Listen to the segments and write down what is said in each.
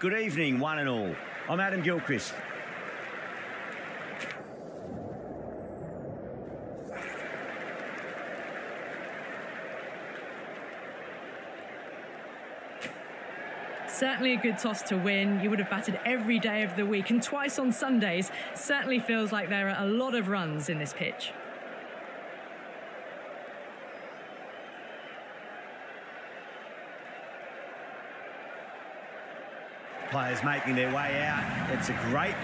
Good evening, one and all. I'm Adam Gilchrist. Certainly a good toss to win. You would have batted every day of the week and twice on Sundays. Certainly feels like there are a lot of runs in this pitch. Players making their way out. It's a great...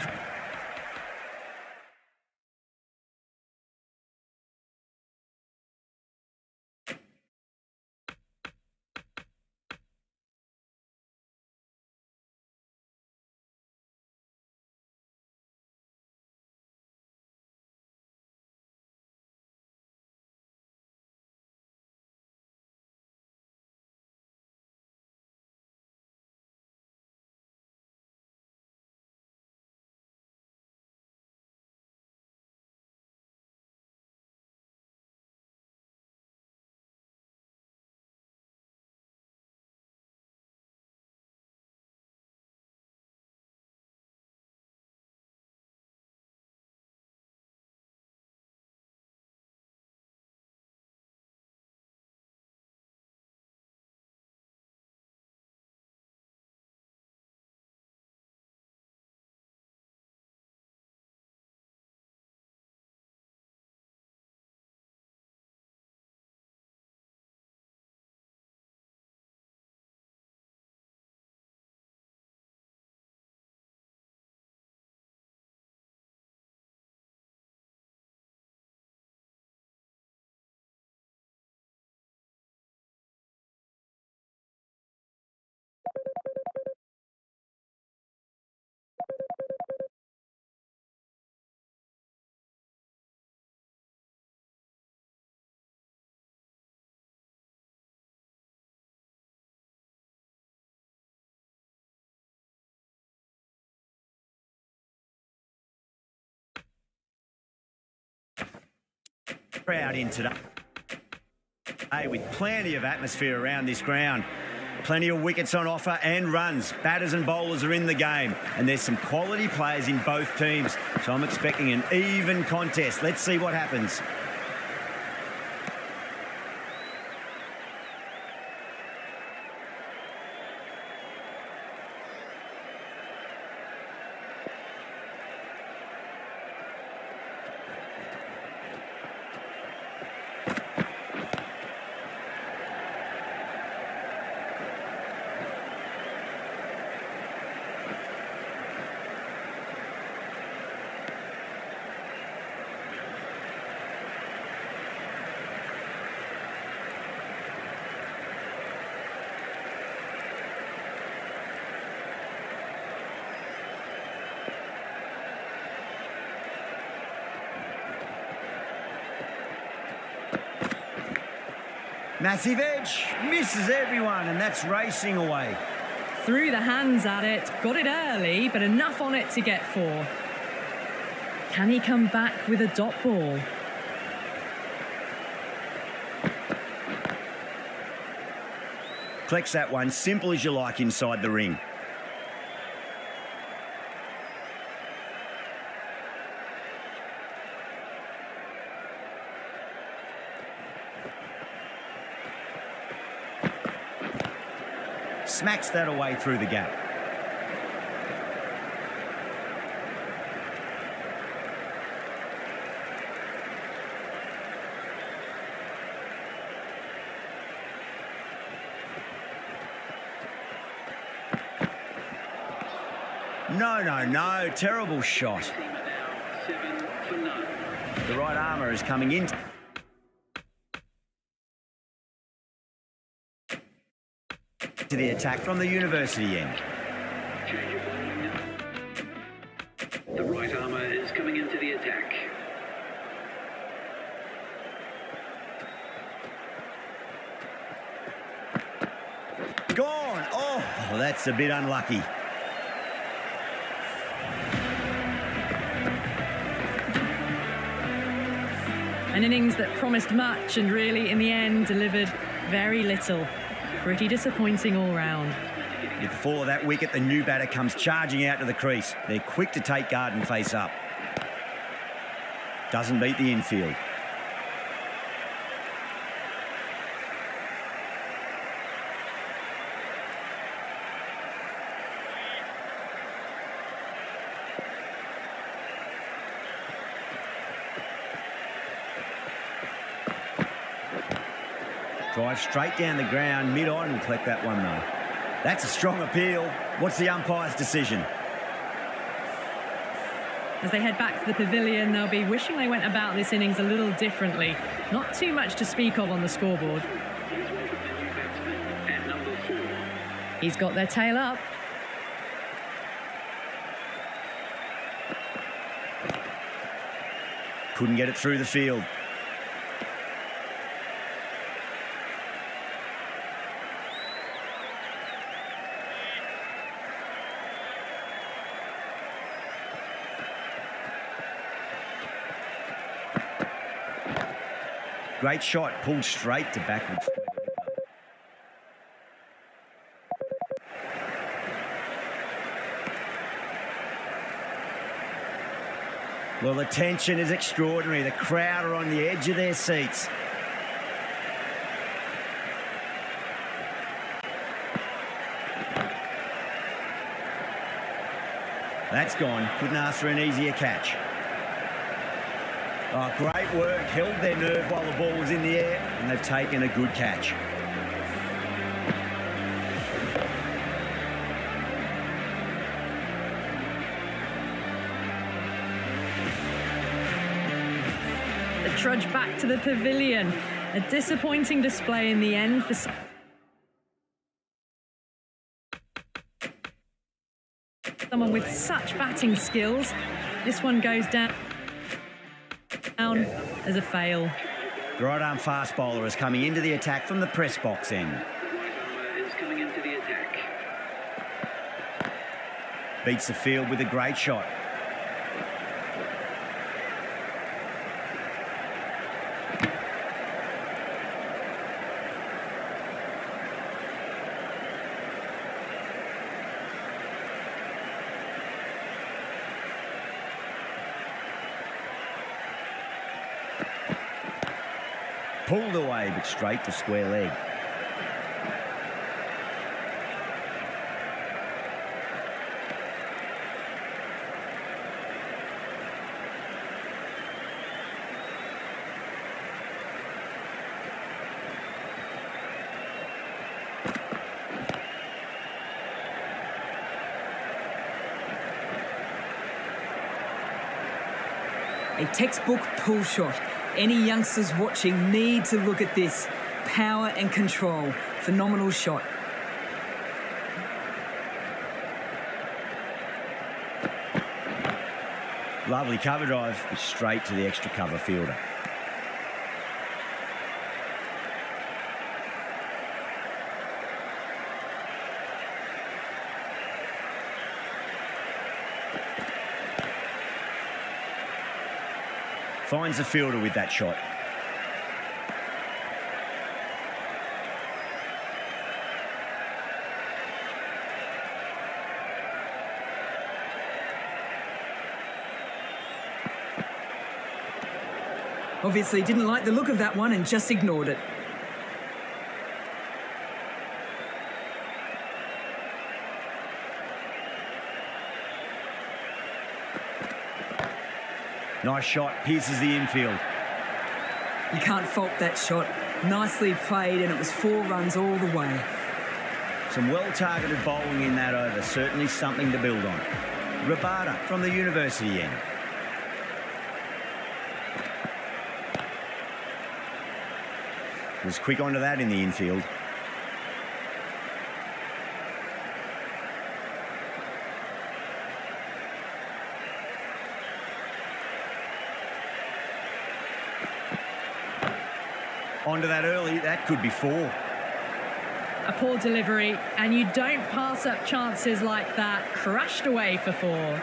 crowd in today with plenty of atmosphere around this ground. Plenty of wickets on offer and runs. Batters and bowlers are in the game, and there's some quality players in both teams, so I'm expecting an even contest. Let's see what happens. Massive edge, misses everyone, and that's racing away. Threw the hands at it, got it early, but enough on it to get 4. Can he come back with a dot ball? Collects that one, simple as you like inside the ring. Smacks that away through the gap. No. Terrible shot. The right armour is coming in. To the attack from the university end. The right armour is coming into the attack. Gone! Oh, that's a bit unlucky. An innings that promised much and really, in the end, delivered very little. Pretty disappointing all round. With the fall of that wicket, the new batter comes charging out to the crease. They're quick to take guard and face up. Doesn't beat the infield. Drive straight down the ground. Mid-on will collect that one, though. That's a strong appeal. What's the umpire's decision? As they head back to the pavilion, they'll be wishing they went about this innings a little differently. Not too much to speak of on the scoreboard. At number 4. He's got their tail up. Couldn't get it through the field. Great shot, pulled straight to backwards. Well, the tension is extraordinary. The crowd are on the edge of their seats. That's gone. Couldn't ask for an easier catch. Oh, great work. Held their nerve while the ball was in the air, and they've taken a good catch. The trudge back to the pavilion. A disappointing display in the end for someone with such batting skills. This one goes down as a fail. The right-arm fast bowler is coming into the attack from the press box end. The right armour is coming into the attack. Beats the field with a great shot. Pulled away, but straight to square leg. A textbook pull shot. Any youngsters watching need to look at this. Power and control. Phenomenal shot. Lovely cover drive, straight to the extra cover fielder. Finds the fielder with that shot. Obviously didn't like the look of that one and just ignored it. Nice shot, pierces the infield. You can't fault that shot. Nicely played, and it was 4 runs all the way. Some well-targeted bowling in that over, certainly something to build on. Rabada from the university end. Was quick onto that in the infield. Onto that early, that could be 4. A poor delivery, and you don't pass up chances like that. Crashed away for 4.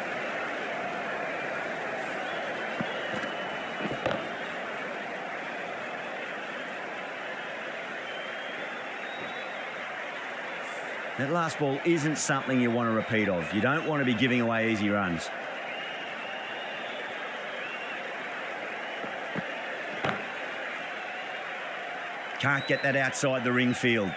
That last ball isn't something you want to repeat of. You don't want to be giving away easy runs. Can't get that outside the ring field.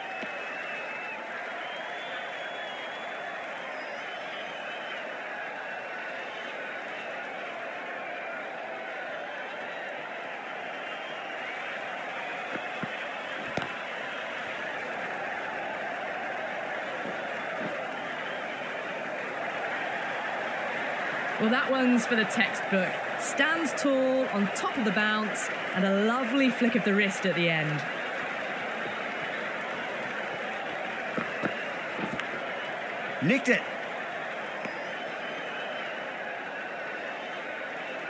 Well, that one's for the textbook. Stands tall, on top of the bounce, and a lovely flick of the wrist at the end. Nicked it.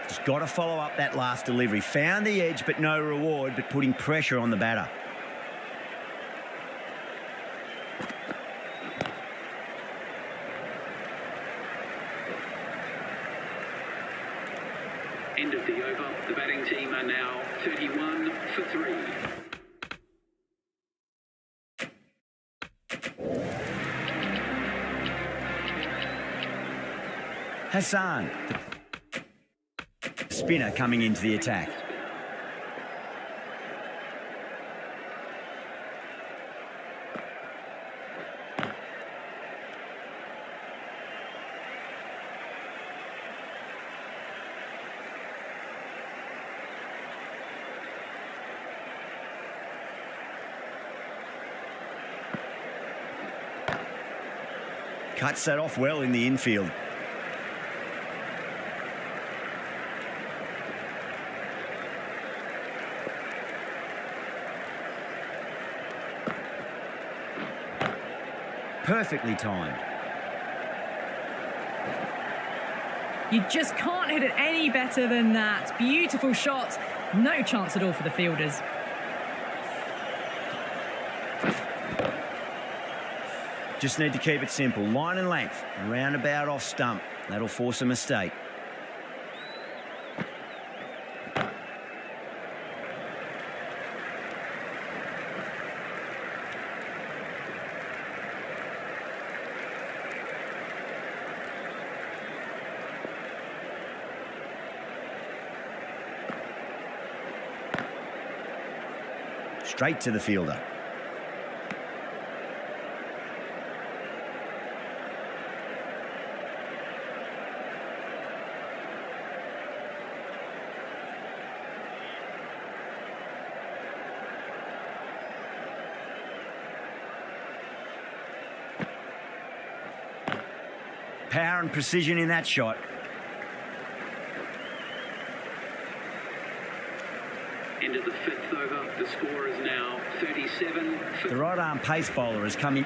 Just got to follow up that last delivery. Found the edge, but no reward, but putting pressure on the batter. End of the over. The batting team are now 31 for 3. Hassan, the spinner coming into the attack. Cuts that off well in the infield. Perfectly timed. You just can't hit it any better than that. Beautiful shot. No chance at all for the fielders. Just need to keep it simple. Line and length. Roundabout off stump. That'll force a mistake. Straight to the fielder. Power and precision in that shot. Into the 5th over. The score is now 37 for... The right arm pace bowler is coming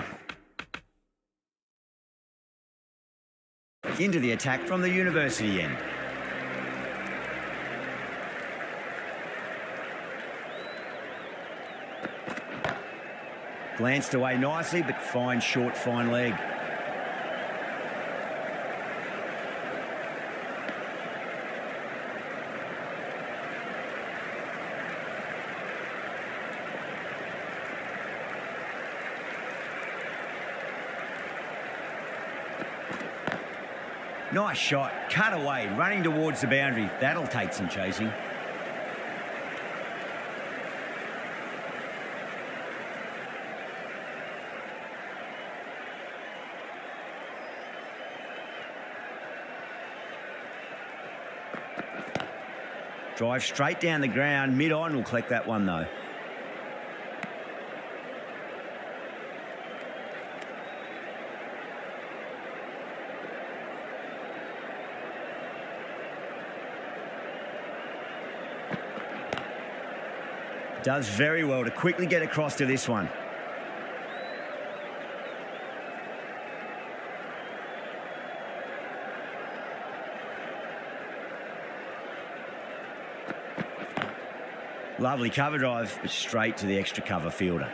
into the attack from the university end. Glanced away nicely, but fine short, fine leg. Nice shot, cut away, running towards the boundary. That'll take some chasing. Drive straight down the ground, mid-on will collect that one though. Does very well to quickly get across to this one. Lovely cover drive, but straight to the extra cover fielder.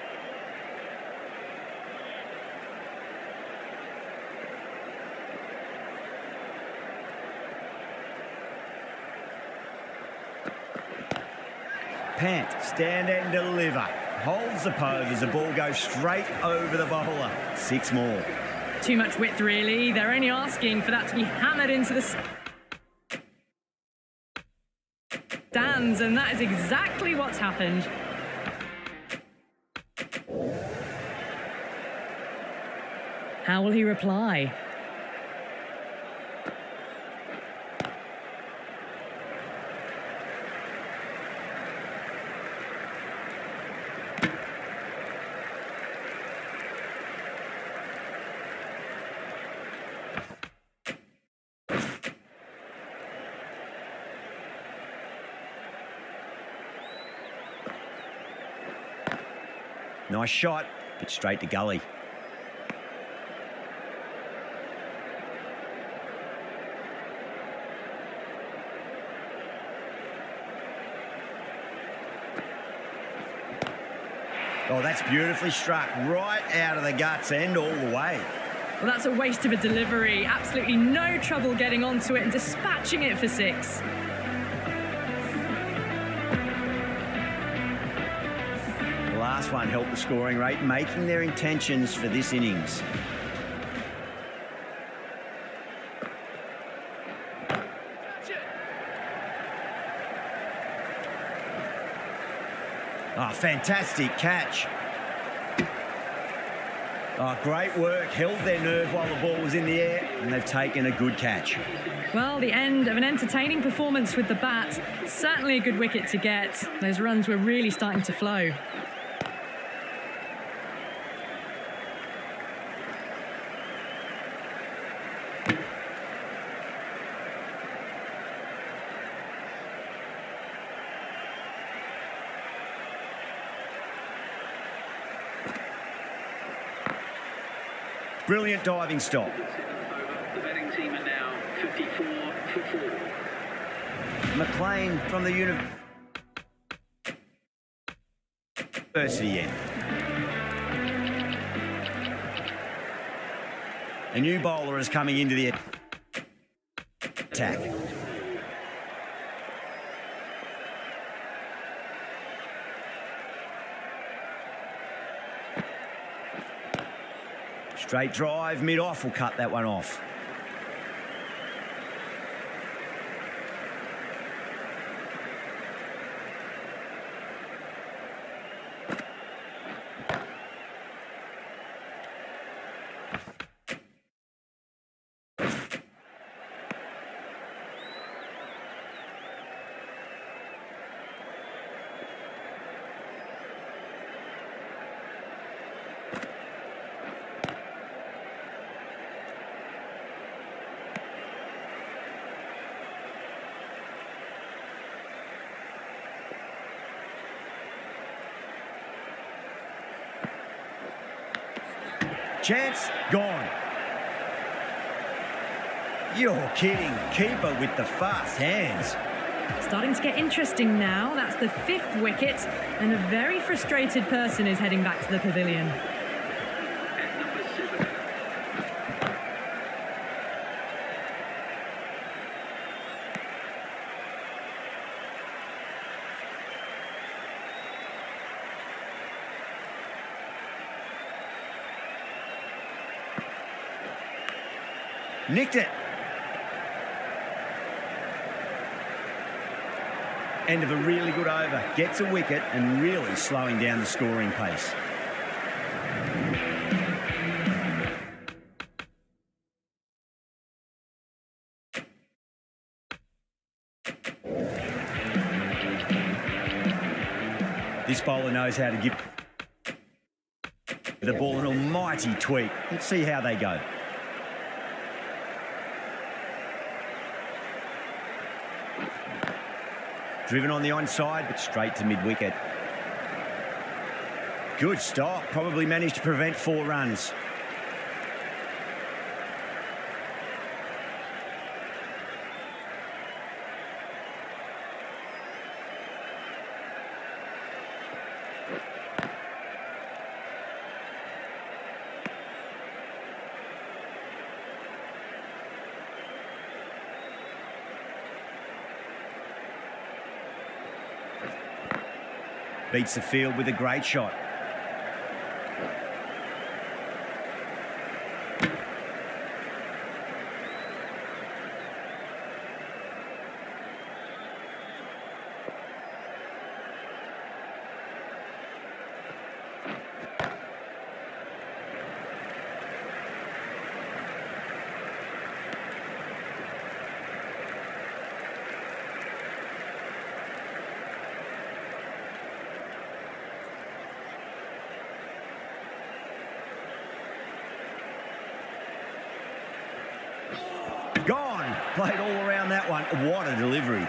Pant, stand and deliver. holds the pose as the ball goes straight over the bowler. 6 more. Too much width, really. They're only asking for that to be hammered into the stands, and that is exactly what's happened. How will he reply? Nice shot, but straight to gully. Oh, that's beautifully struck, right out of the guts and all the way. Well, that's a waste of a delivery. Absolutely no trouble getting onto it and dispatching it for 6. The last one helped the scoring rate, making their intentions for this innings. Oh, fantastic catch. Oh, great work. Held their nerve while the ball was in the air, and they've taken a good catch. Well, the end of an entertaining performance with the bat. Certainly a good wicket to get. Those runs were really starting to flow. Brilliant diving stop. The batting team are now 54 for 4. McLean from the university end. A new bowler is coming into the attack. Straight drive, mid-off will cut that one off. Chance gone. You're kidding. Keeper with the fast hands. Starting to get interesting now. That's the 5th wicket, and a very frustrated person is heading back to the pavilion. At number 7. Nicked it. End of a really good over. Gets a wicket and really slowing down the scoring pace. This bowler knows how to give the ball an almighty tweak. Let's see how they go. Driven on the onside, but straight to mid-wicket. Good stop. Probably managed to prevent 4 runs. Beats the field with a great shot. Gone. Played all around that one. What a delivery.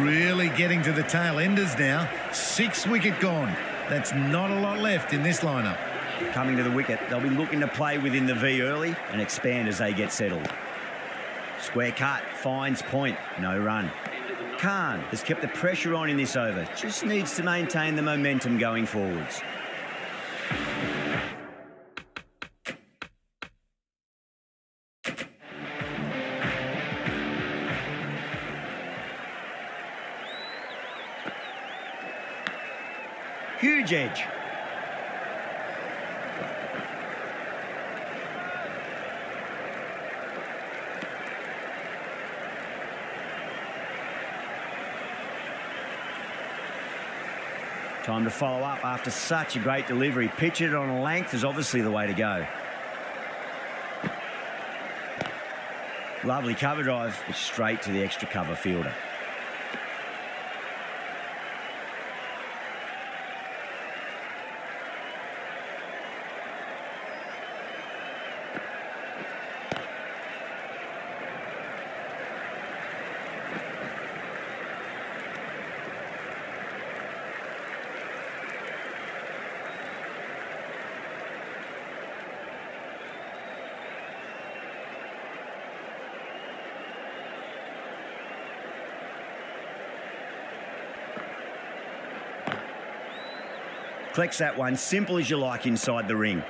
Really getting to the tail enders now. 6 wicket gone. That's not a lot left in this lineup. Coming to the wicket, they'll be looking to play within the V early and expand as they get settled. Square cut, finds point, no run. Khan has kept the pressure on in this over. Just needs to maintain the momentum going forwards. Huge edge. Time to follow up after such a great delivery. Pitch it on a length is obviously the way to go. Lovely cover drive, straight to the extra cover fielder. Collects that one, simple as you like inside the ring.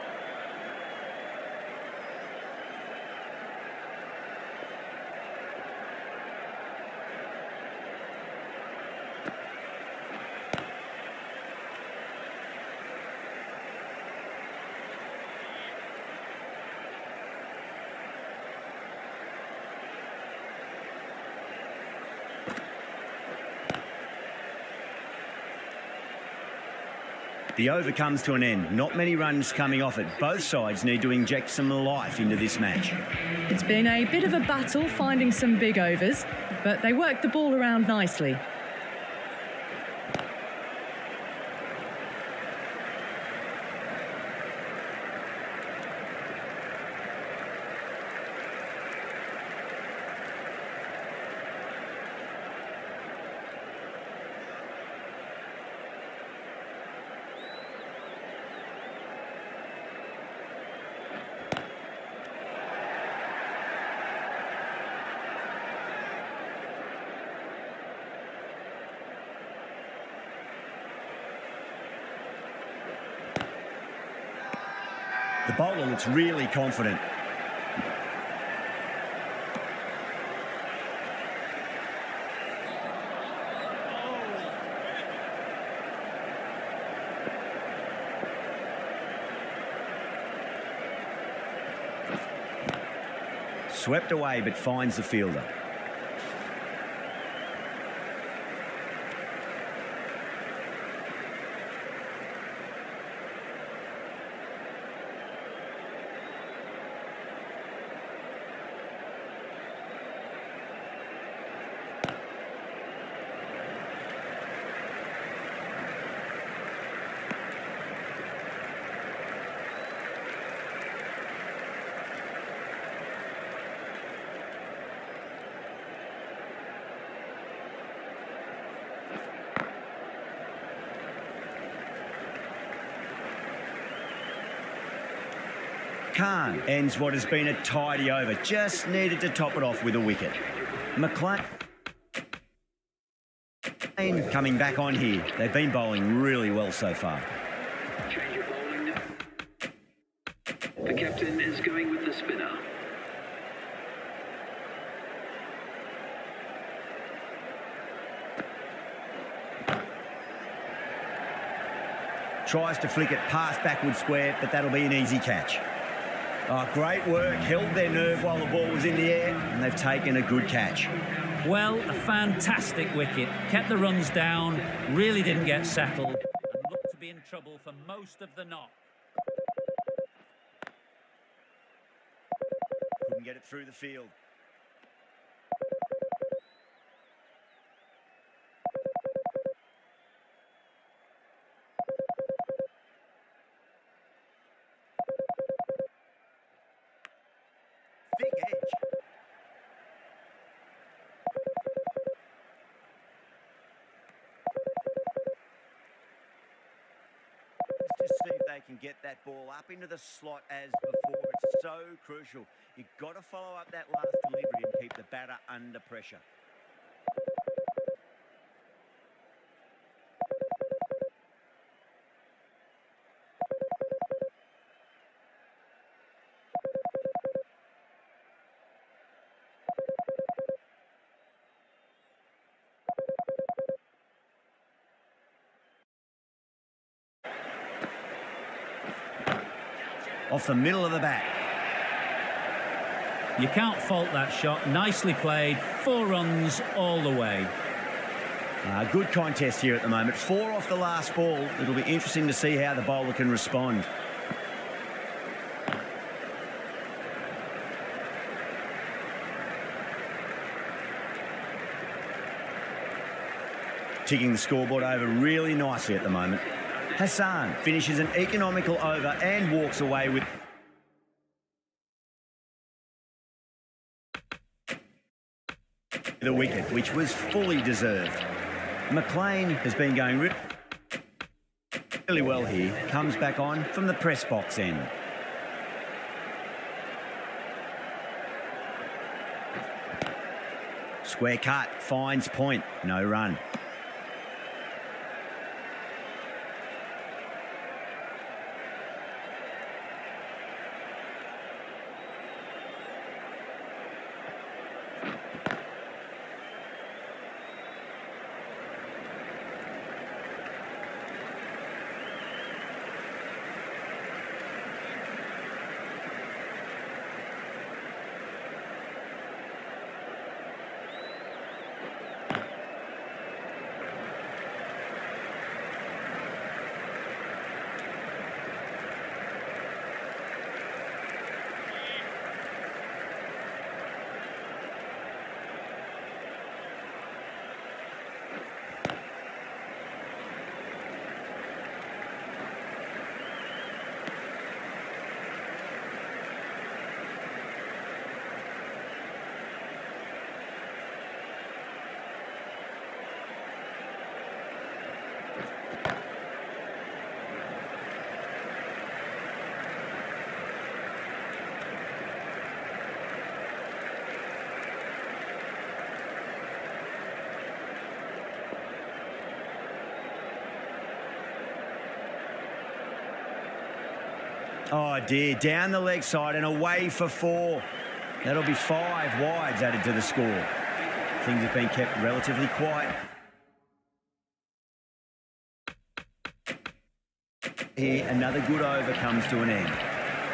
The over comes to an end. Not many runs coming off it. Both sides need to inject some life into this match. It's been a bit of a battle finding some big overs, but they worked the ball around nicely. The bowler looks really confident. Swept away but finds the fielder. Khan ends what has been a tidy over. Just needed to top it off with a wicket. McLean coming back on here. They've been bowling really well so far. Change of bowling. The captain is going with the spinner. Tries to flick it past backward square, but that'll be an easy catch. Oh, great work. Held their nerve while the ball was in the air, and they've taken a good catch. Well, a fantastic wicket. Kept the runs down, really didn't get settled, and looked to be in trouble for most of the knock. Couldn't get it through the field. Big edge. Let's just see if they can get that ball up into the slot as before. It's so crucial. You've got to follow up that last delivery and keep the batter under pressure. Off the middle of the bat. You can't fault that shot. Nicely played. 4 runs all the way. Good contest here at the moment. 4 off the last ball. It'll be interesting to see how the bowler can respond. Ticking the scoreboard over really nicely at the moment. Hassan finishes an economical over and walks away with the wicket, which was fully deserved. McLean has been going really well here. Comes back on from the press box end. Square cut, finds point, no run. Oh dear, down the leg side and away for 4. That'll be 5 wides added to the score. Things have been kept relatively quiet. Here, another good over comes to an end.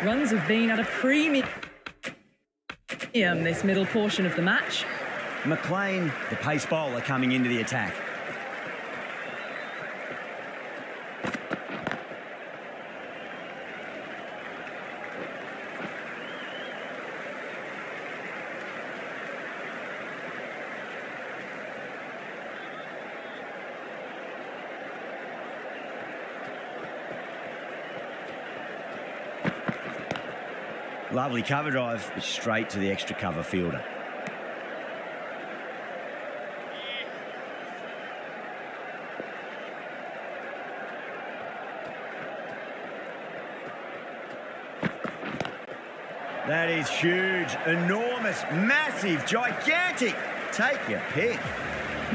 Runs have been at a premium this middle portion of the match. McLean, the pace bowler, coming into the attack. Lovely cover drive, but straight to the extra cover fielder. That is huge, enormous, massive, gigantic. Take your pick.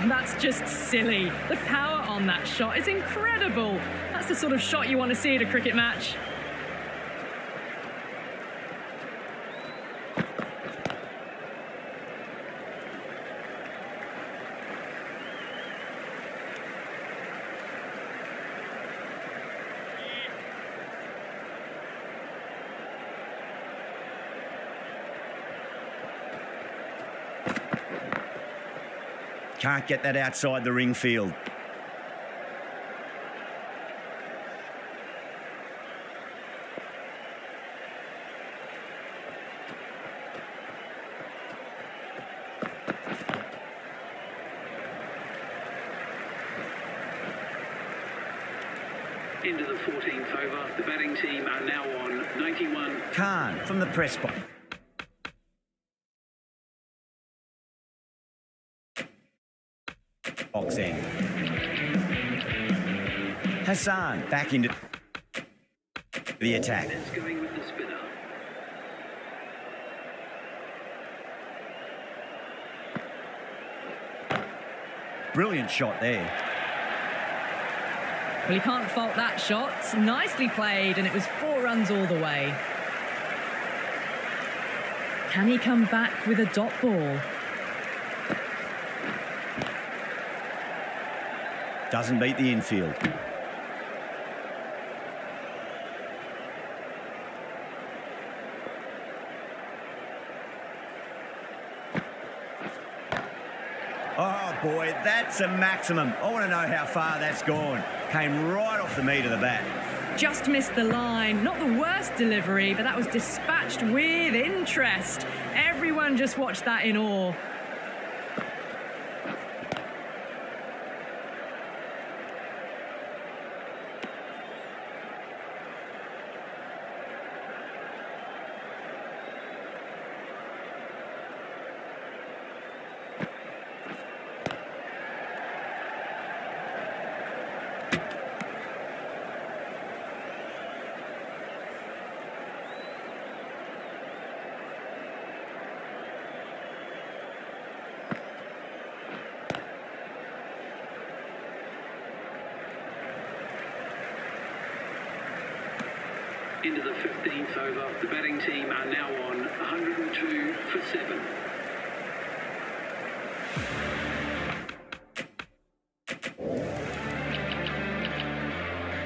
That's just silly. The power on that shot is incredible. That's the sort of shot you want to see at a cricket match. Can't get that outside the ring field. Into the 14th over. The batting team are now on 91. Khan from the press box. Box end. Hassan back into the attack. It's going with the spinner. Brilliant shot there. Well, you can't fault that shot. Nicely played, and it was 4 runs all the way. Can he come back with a dot ball? Doesn't beat the infield. Oh boy, that's a maximum. I want to know how far that's gone. Came right off the meat of the bat. Just missed the line. Not the worst delivery, but that was dispatched with interest. Everyone just watched that in awe. Into the 15th over. The batting team are now on 102 for 7.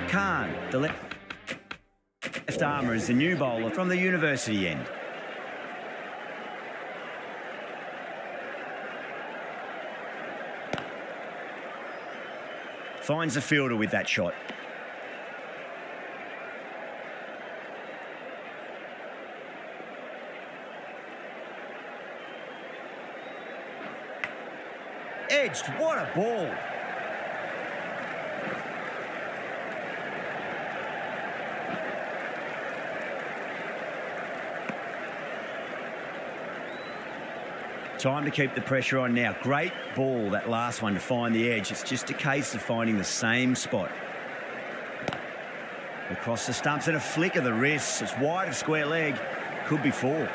Khan, the left armour, is the new bowler from the university end. Finds the fielder with that shot. Edged, what a ball. Time to keep the pressure on now. Great ball, that last one, to find the edge. It's just a case of finding the same spot. Across the stumps and a flick of the wrist. It's wide of square leg. Could be 4.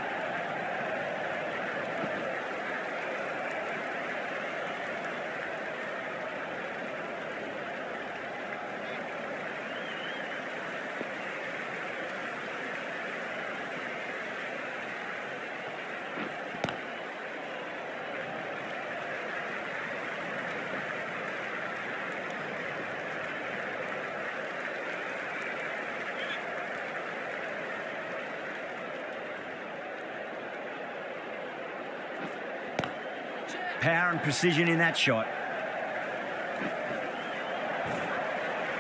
Power and precision in that shot.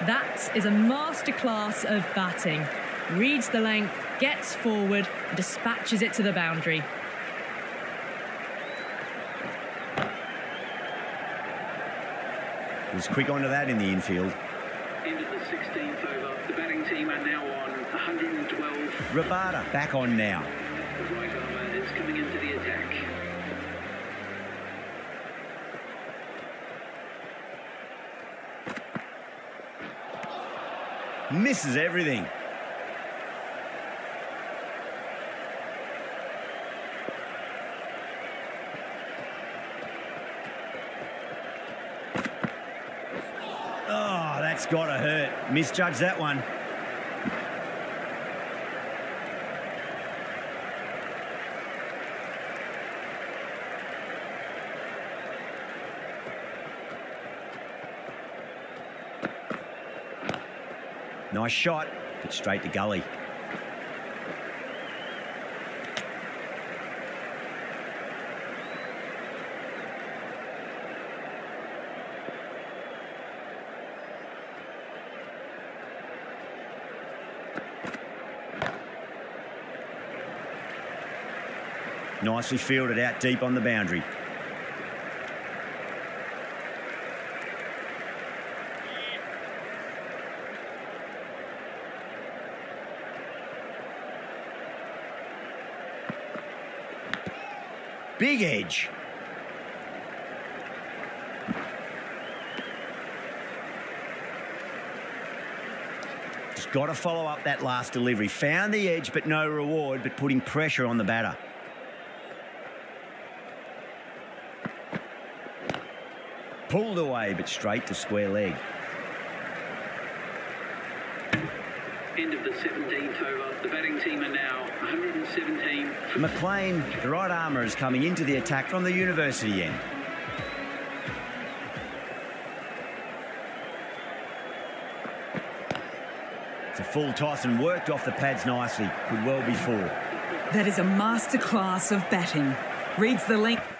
That is a masterclass of batting. Reads the length, gets forward, and dispatches it to the boundary. Was quick onto that in the infield. Into the 16th over. The batting team are now on 112. Rabada back on now. The right armour is coming into the attack. Misses everything. Oh, that's got to hurt. Misjudged that one. Nice shot, but straight to gully. Nicely fielded out deep on the boundary. Big edge. Just got to follow up that last delivery. Found the edge, but no reward, but putting pressure on the batter. Pulled away, but straight to square leg. End of the 17th over. The batting team are now 117. McLean, the right armour, is coming into the attack from the university end. It's a full toss and worked off the pads nicely. Could well be four. That is a masterclass of batting. Reads the length.